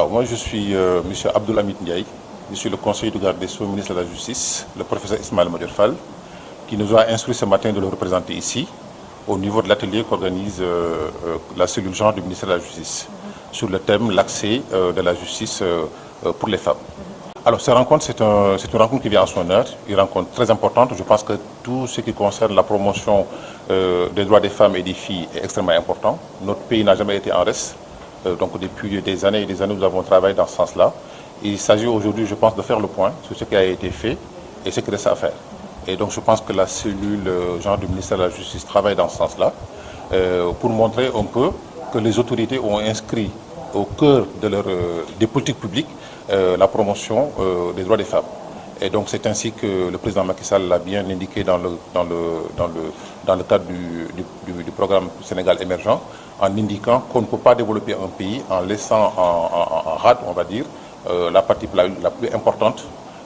Alors moi je suis M. Abdoulhamid Ndiaye, je suis le conseiller du garde des Sceaux, ministre de la Justice, le professeur Ismaël Madior Fall, qui nous a instruit ce matin de le représenter ici, au niveau de l'atelier qu'organise la cellule genre du ministère de la Justice, sur le thème l'accès de la justice pour les femmes. Alors cette rencontre, c'est une rencontre qui vient à son heure, une rencontre très importante. Je pense que tout ce qui concerne la promotion des droits des femmes et des filles est extrêmement important. Notre pays n'a jamais été en reste. Donc depuis des années et des années, nous avons travaillé dans ce sens-là. Il s'agit aujourd'hui, je pense, de faire le point sur ce qui a été fait et ce qui reste à faire. Et donc je pense que la cellule genre du ministère de la Justice travaille dans ce sens-là pour montrer un peu que les autorités ont inscrit au cœur des politiques publiques la promotion des droits des femmes. Et donc c'est ainsi que le président Macky Sall l'a bien indiqué dans le cadre du programme Sénégal émergent, en indiquant qu'on ne peut pas développer un pays en laissant en rade, on va dire, la partie la plus importante,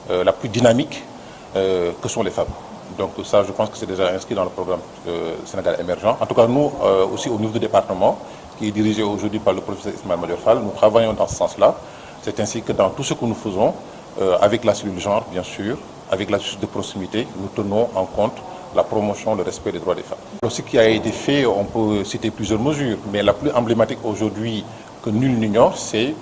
la plus dynamique que sont les femmes. Donc ça, je pense que c'est déjà inscrit dans le programme Sénégal émergent. En tout cas, nous, aussi au niveau du département, qui est dirigé aujourd'hui par le professeur Ismaël Madior Fall, nous travaillons dans ce sens-là. C'est ainsi que dans tout ce que nous faisons, avec la cellule genre, bien sûr, avec la justice de proximité, nous tenons en compte la promotion, le respect des droits des femmes. Alors, ce qui a été fait, on peut citer plusieurs mesures, mais la plus emblématique aujourd'hui que nul n'ignore, c'est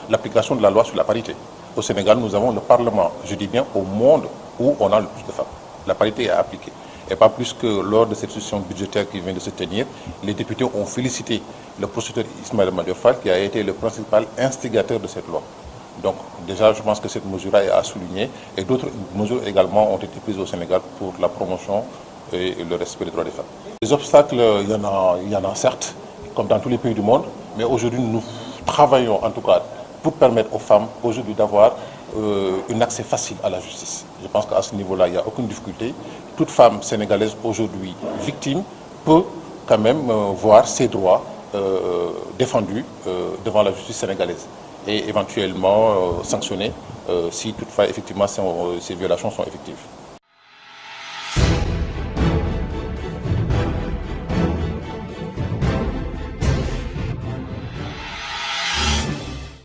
l'application de la loi sur la parité. Au Sénégal, nous avons le Parlement, je dis bien au monde, où on a le plus de femmes. La parité est appliquée. Et pas plus que lors de cette session budgétaire qui vient de se tenir, les députés ont félicité le professeur Ismaël Madior Fall qui a été le principal instigateur de cette loi. Donc déjà, je pense que cette mesure-là est à souligner et d'autres mesures également ont été prises au Sénégal pour la promotion et le respect des droits des femmes. Les obstacles, il y en a certes, comme dans tous les pays du monde, mais aujourd'hui nous travaillons en tout cas pour permettre aux femmes aujourd'hui d'avoir un accès facile à la justice. Je pense qu'à ce niveau-là, il n'y a aucune difficulté. Toute femme sénégalaise aujourd'hui victime peut quand même voir ses droits défendus devant la justice sénégalaise et éventuellement sanctionnés si toutefois effectivement ces violations sont effectives.